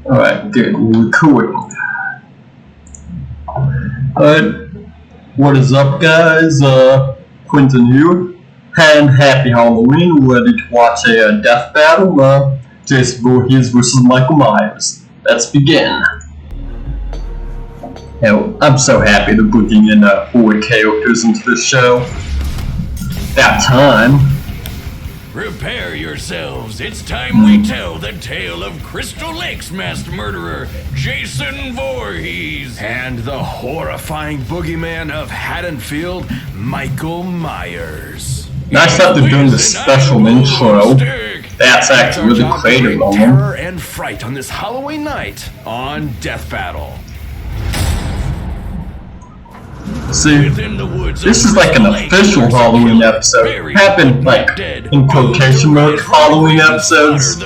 Alright, good. We're recording. Alright, what is up, guys? Quentin here. And happy Halloween. We're ready to watch a death battle. Jason Voorhees versus Michael Myers. Let's begin. Now, I'm so happy to bring in 4 characters into the show. About time. Prepare yourselves, it's time we tell the tale of Crystal Lake's masked murderer, Jason Voorhees. And the horrifying boogeyman of Haddonfield, Michael Myers. Nice that they're doing the special intro. That's actually really creative on them. Terror and fright on this Halloween night on Death Battle. See, this is like an official Halloween episode. Happened like in quotation marks Halloween episodes,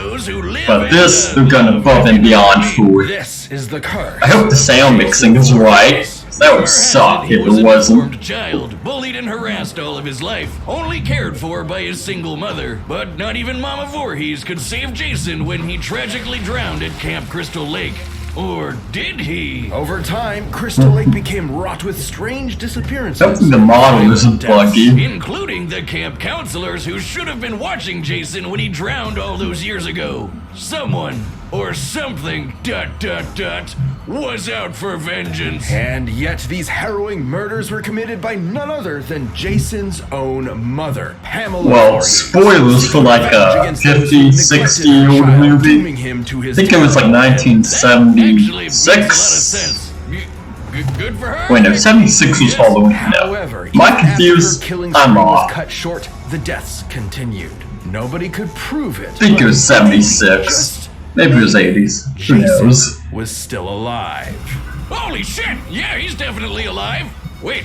but this they're going above and beyond for. This is the curse. I hope the sound mixing is right. That would suck if it wasn't. Child, bullied and harassed all of his life, only cared for by his single mother. But not even Mama Voorhees could save Jason when he tragically drowned at Camp Crystal Lake. Or did he? Over time, Crystal Lake became wrought with strange disappearances. Hopefully the model isn't buggy. Including the camp counselors who should have been watching Jason when he drowned all those years ago. Someone, or something, ... was out for vengeance. And yet these harrowing murders were committed by none other than Jason's own mother, Pamela Well, Voorhees. spoilers for like a 50, 60-year-old movie. I think it was like 1976. Good for her. Wait, no, 76 was Halloween. No. However, Am I confused? I'm off. cut short, the deaths continued. Nobody could prove it. I think it was 76. Maybe it was 80s. Who knows? Was still alive. Holy shit! Yeah, he's definitely alive. Wait,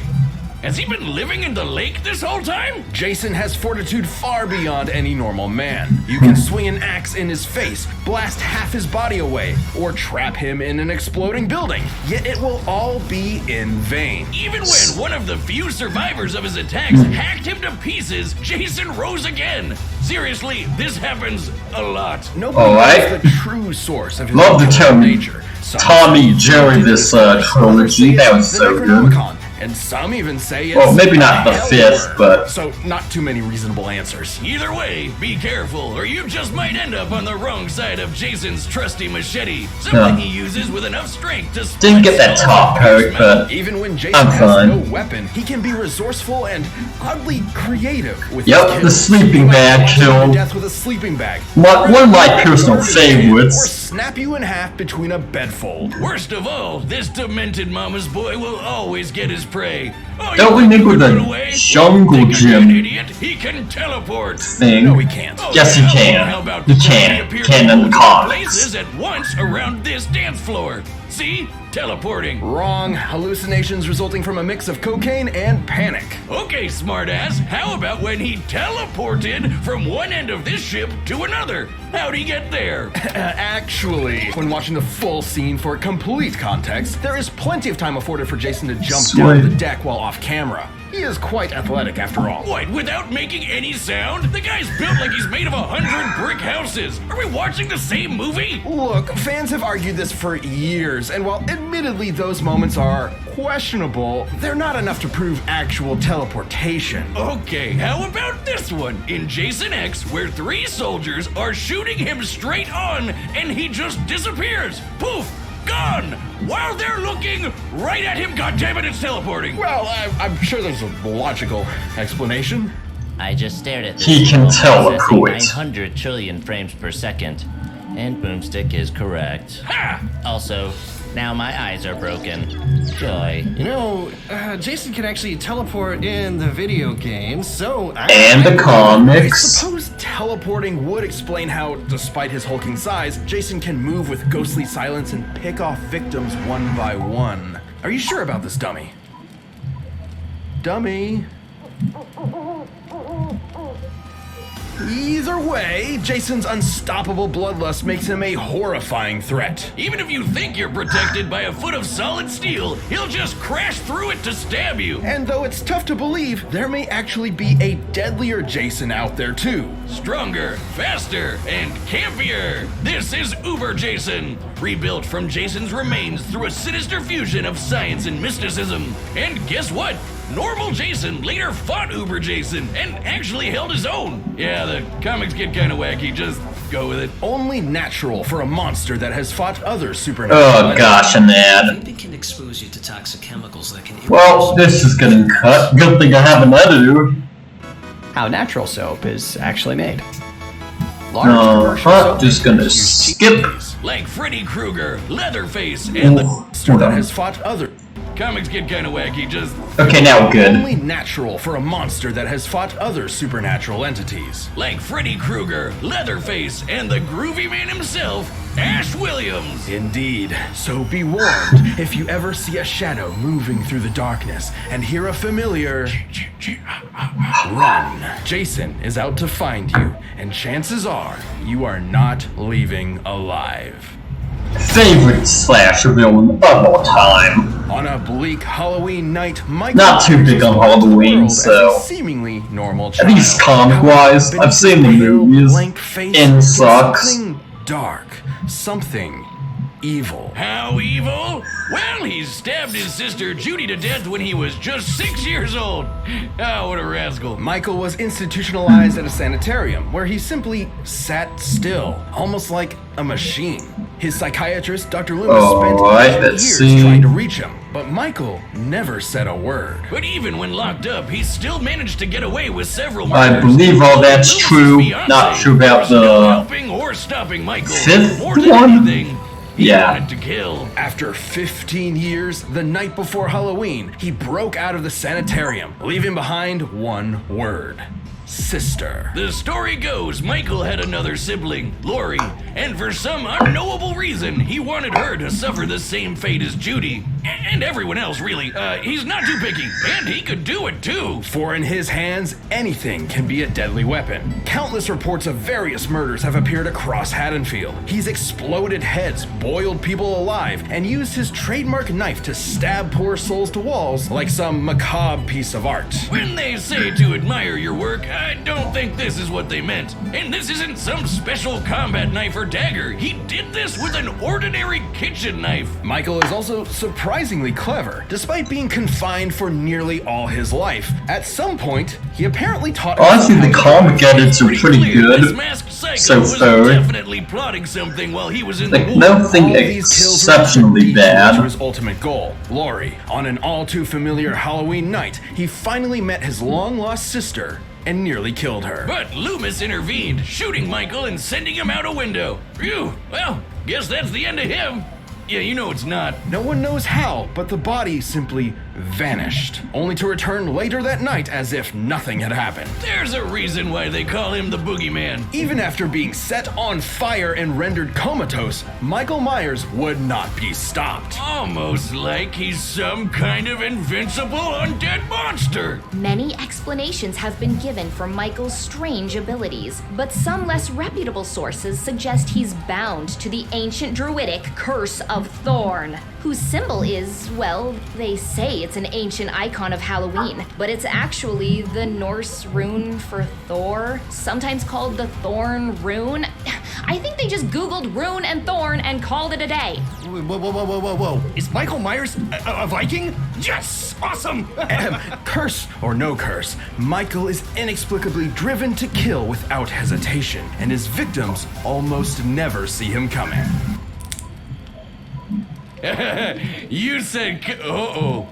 has he been living in the lake this whole time? Jason has fortitude far beyond any normal man. You can swing an axe in his face, blast half his body away, or trap him in an exploding building. Yet it will all be in vain. Even when one of the few survivors of his attacks hacked him to pieces, Jason rose again. Seriously, this happens a lot. Nobody knows the true source of his Love the nature. Tommy Jerry this trilogy. That was so good. And some even say it's well, maybe not the 5th, but so not too many reasonable answers. Either way, be careful, or you just might end up on the wrong side of Jason's trusty machete. Something he uses with enough strength to didn't get that top part, but even when Jason I'm has fine. no weapon, he can be resourceful and oddly creative with yep, his the sleeping bag kill. Death with a sleeping bag. One of my personal Or favorites. snap you in half between a bedfold. Worst of all, this demented mama's boy will always get his prey. Oh, don't we make with a jungle gym idiot? He can teleport thing? No, he can't. Yes, he can. He can in the comics. Places at once around this dance floor. See? Teleporting. Wrong. Hallucinations resulting from a mix of cocaine and panic. Okay, smartass. How about when he teleported from one end of this ship to another? How'd he get there? Actually, when watching the full scene for complete context, there is plenty of time afforded for Jason to jump down the deck while off camera. He is quite athletic after all. What, without making any sound? The guy's built like he's made of 100 brick houses. Are we watching the same movie? Look, fans have argued this for years, and while admittedly those moments are questionable, they're not enough to prove actual teleportation. Okay, how about this one? In Jason X, where 3 soldiers are shooting him straight on, and he just disappears. Poof! Gone! While they're looking right at him. God damn it, it's teleporting. Well, I'm sure there's a logical explanation. I just stared at this. He can teleport. 900 trillion frames per second, and Boomstick is correct. Ha! Also, now my eyes are broken. Joy. You know, Jason can actually teleport in the video games, so and the I comics. suppose teleporting would explain how, despite his hulking size, Jason can move with ghostly silence and pick off victims one by one. Are you sure about this, dummy? Dummy? Either way, Jason's unstoppable bloodlust makes him a horrifying threat. Even if you think you're protected by a foot of solid steel, he'll just crash through it to stab you. And though it's tough to believe, there may actually be a deadlier Jason out there too. Stronger, faster, and campier. This is Uber Jason, rebuilt from Jason's remains through a sinister fusion of science and mysticism. And guess what? Normal Jason later fought Uber Jason and actually held his own. Yeah, the comics get kind of wacky, just go with it. Only natural for a monster that has fought other supernatural. Oh gosh, an ad. Vaping can expose you to toxic chemicals that can Well, this is getting cut. Good thing I have an editor. How natural soap is actually made. Large No, commercial I'm soap just gonna use cheap skip. Like Freddy Krueger, Leatherface, and the monster Hold that on. has fought other. comics get kind of wacky, just Okay, now good. Only natural for a monster that has fought other supernatural entities. like Freddy Krueger, Leatherface, and the groovy man himself, Ash Williams. Indeed. So be warned, if you ever see a shadow moving through the darkness and hear a familiar run. Jason is out to find you, and chances are you are not leaving alive. Favorite slasher villain of all time. On a bleak Halloween night, Michael Not too big on walks the Halloween, world as so- a seemingly normal At child. least comic-wise, However, I've seen the beneath his pale, movies, blank face and was sucks. Something dark, something evil. How evil? Well, he stabbed his sister Judy to death when he was just 6 years old. Oh, what a rascal. Michael was institutionalized at a sanitarium where he simply sat still, almost like a machine. His psychiatrist, Dr. Loomis, spent Alright, 8 let's years see. trying to reach him, but Michael never said a word. But even when locked up, he still managed to get away with several I murders. believe all that's Lewis's true. fiancée Not sure about was no the helping or stopping Michael. fifth More than one? anything, he Yeah. wanted to kill. After 15 years, the night before Halloween, he broke out of the sanitarium, leaving behind one word: sister. The story goes Michael had another sibling, Lori, and for some unknowable reason, he wanted her to suffer the same fate as Judy. And everyone else, really. He's not too picky, and he could do it too. For in his hands, anything can be a deadly weapon. Countless reports of various murders have appeared across Haddonfield. He's exploded heads, boiled people alive, and used his trademark knife to stab poor souls to walls like some macabre piece of art. When they say to admire your work, I don't think this is what they meant. And this isn't some special combat knife or dagger. He did this with an ordinary kitchen knife. Michael is also surprisingly clever, despite being confined for nearly all his life. At some point, he apparently taught Honestly, the himself how to comic edits are pretty clear this good masked psycho so was far. definitely plotting something while he was in the Like, war. nothing All these kills were exceptionally deep to bad. his ultimate goal, Lori. On an all too familiar Halloween night, he finally met his long lost sister and nearly killed her. But Loomis intervened, shooting Michael and sending him out a window. Phew, well, guess that's the end of him. Yeah, you know it's not. No one knows how, but the body simply vanished, only to return later that night as if nothing had happened. There's a reason why they call him the Boogeyman. Even after being set on fire and rendered comatose, Michael Myers would not be stopped. Almost like he's some kind of invincible undead monster. Many explanations have been given for Michael's strange abilities, but some less reputable sources suggest he's bound to the ancient druidic Curse of Thorn, whose symbol is, well, they say it's an ancient icon of Halloween, but it's actually the Norse rune for Thor, sometimes called the Thorn Rune. I think they just Googled rune and thorn and called it a day. Whoa. Is Michael Myers a Viking? Yes! Awesome! Curse or no curse, Michael is inexplicably driven to kill without hesitation, and his victims almost never see him coming. You said, uh-oh.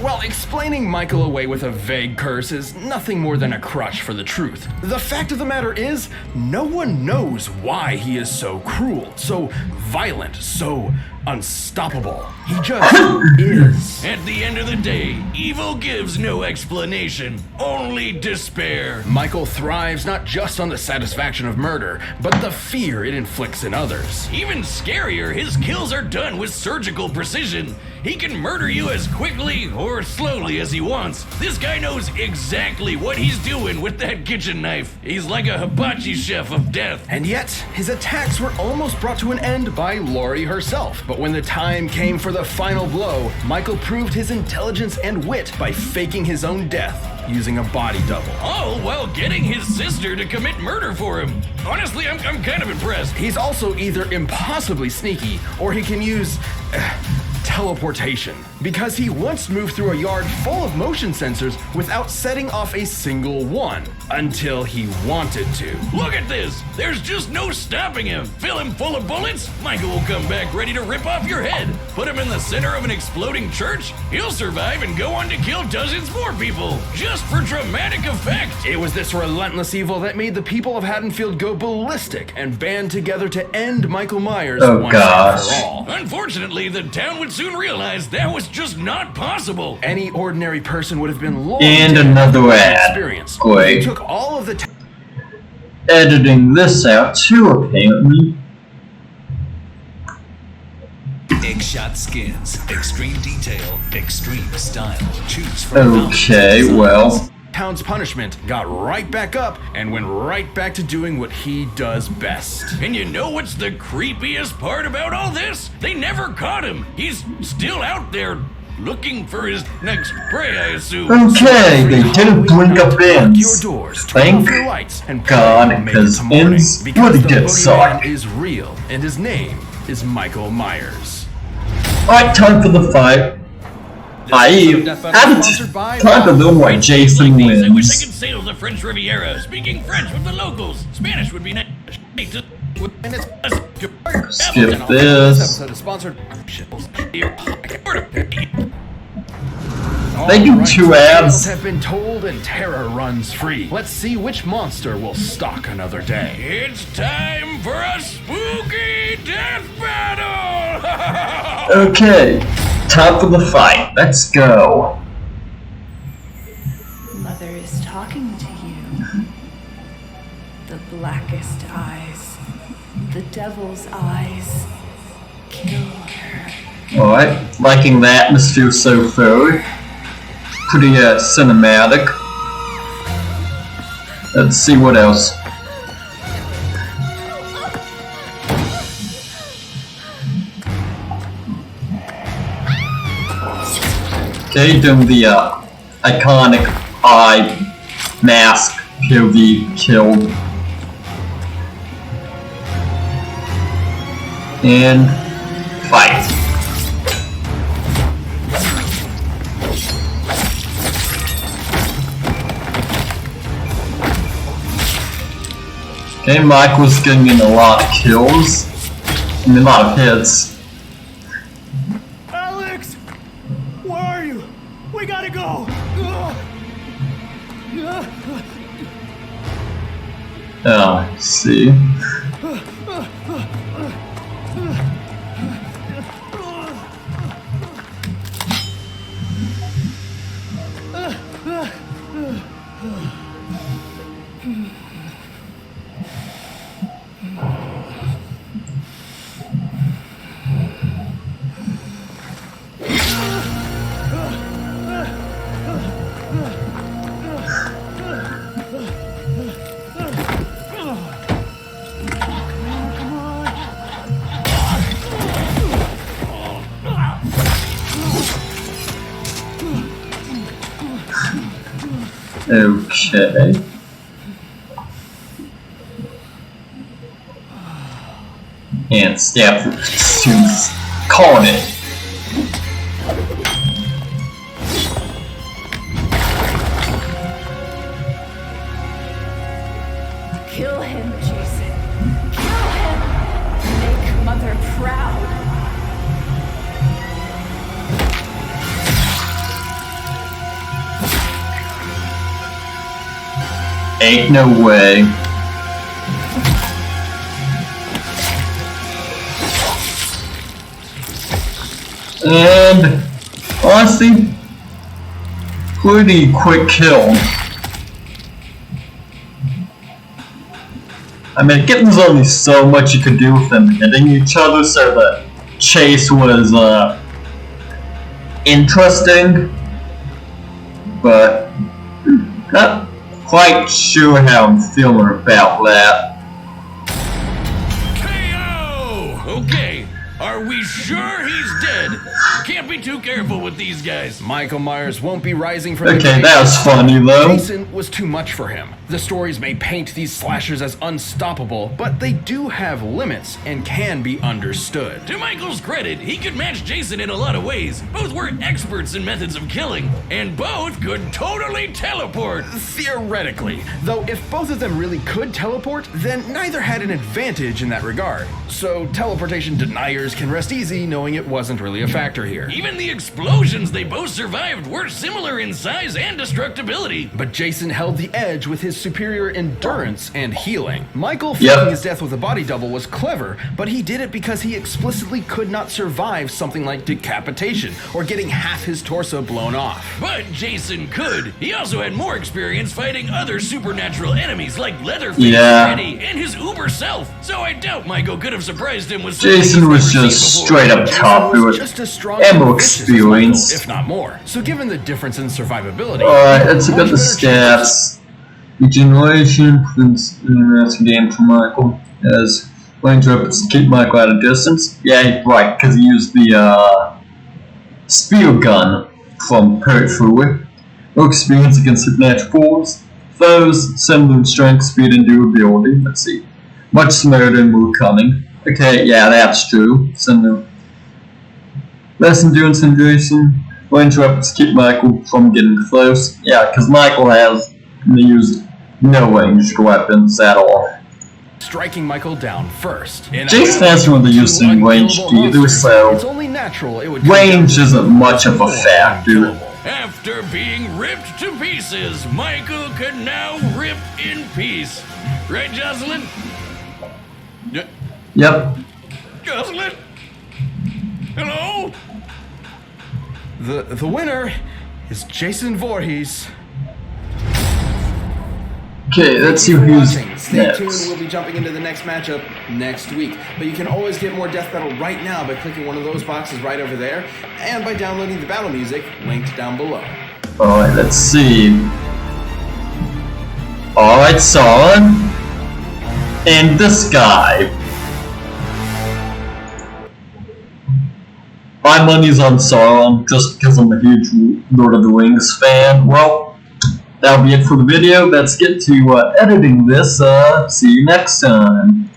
Well, explaining Michael away with a vague curse is nothing more than a crutch for the truth. The fact of the matter is, no one knows why he is so cruel, so violent, so unstoppable. He just is. At the end of the day, evil gives no explanation, only despair. Michael thrives not just on the satisfaction of murder, but the fear it inflicts in others. Even scarier, his kills are done with surgical precision. He can murder you as quickly or slowly as he wants. This guy knows exactly what he's doing with that kitchen knife. He's like a hibachi chef of death. And yet, his attacks were almost brought to an end by Lori herself. But when the time came for the final blow, Michael proved his intelligence and wit by faking his own death using a body double. All while getting his sister to commit murder for him. Honestly, I'm kind of impressed. He's also either impossibly sneaky or he can use teleportation, because he once moved through a yard full of motion sensors without setting off a single one until he wanted to. Look at this! There's just no stopping him. Fill him full of bullets, Michael will come back ready to rip off your head. Put him in the center of an exploding church, he'll survive and go on to kill dozens more people, just for dramatic effect. It was this relentless evil that made the people of Haddonfield go ballistic and band together to end Michael Myers once and for all. Unfortunately, the town would soon realize that was just not possible. Any ordinary person would have been long And dead another without ad. experience. Wait. He took all of the Editing this out too, apparently. Egg-shot skins, extreme detail, extreme style. Choose from Okay, well. town's punishment, got right back up and went right back to doing what he does best. And you know what's the creepiest part about all this? They never caught him. He's still out there looking for his next prey, I assume. Okay, they didn't blink up ends. Your doors, turn off your lights, and God, make it because to morning, ends because really the did boogeyman suck. is real, and his name is Michael Myers. Alright, time for the fight. Time to know why Jason I wish I wins. could sail the French Riviera, speaking French with the locals. Spanish would be nice. Skip this. Episode is sponsored. They do Alright, two tales ads. have been told and terror runs free. Let's see which monster will stalk another day. It's time for a spooky death battle! Okay, time for the fight. Let's go. Mother is talking to you. The blackest eyes. The devil's eyes. Kill her. Alright, liking the atmosphere so far. Pretty cinematic. Let's see what else. Okay, doing the iconic eye mask POV killed. And fight. Okay, Mike was getting in a lot of kills. I mean, a lot of hits. Alex! Where are you? We gotta go! Oh, I see. Okay. And stab students. Calling it. Kill him, Jason. Kill him! Make Mother proud. Ain't no way. And honestly, pretty quick kill. I mean, there's only so much you could do with them hitting each other, so the chase was interesting, but not quite sure how I'm feeling about that. KO! Okay, are we sure he's dead? Can't be too careful with these guys. Michael Myers won't be rising from the Okay, grave. that was funny though. Jason was too much for him. The stories may paint these slashers as unstoppable, but they do have limits and can be understood. To Michael's credit, he could match Jason in a lot of ways. Both were experts in methods of killing, and both could totally teleport. Theoretically, though if both of them really could teleport, then neither had an advantage in that regard. So teleportation deniers can rest easy knowing it wasn't really a factor here. Even the explosions they both survived were similar in size and destructibility. But Jason held the edge with his superior endurance and healing. Michael faking his death with a body double was clever, but he did it because he explicitly could not survive something like decapitation or getting half his torso blown off. But Jason could. He also had more experience fighting other supernatural enemies like Leatherface, Freddy, and his uber self. So I doubt Michael could have surprised him with something Jason he's was never just seen straight before. up tough with Just as strong ammo and vicious as experience. Michael, if not more. So given the difference in survivability, Alright, let's look at the much better chances- stats. Regeneration prevents the game for Michael as range weapons to keep Michael at a distance. Yeah, right, because he used the spear gun from Pertfruit. No experience against supernatural foes, similar in strength, speed, and durability. Let's see. Much smarter and more cunning. Okay, yeah, that's true. Similar. Less endurance and duration. Range weapons to keep Michael from getting close. Yeah, because Michael has used no ranged weapons at all. striking Michael down first. Jason hasn't really used any ranged either, so it's only natural it would range isn't much of a factor. After being ripped to pieces, Michael can now rip in peace. Right, Jocelyn? Yep. Jocelyn? Hello? The winner is Jason Voorhees. Okay, let's see who's Stay tuned, next. we'll be jumping into the next matchup next week. But you can always get more Death Battle right now by clicking one of those boxes right over there, and by downloading the battle music linked down below. Alright, let's see. Alright, Sauron. And this guy. My money's on Sauron just because I'm a huge Lord of the Rings fan. Well, that'll be it for the video. Let's get to editing this. See you next time.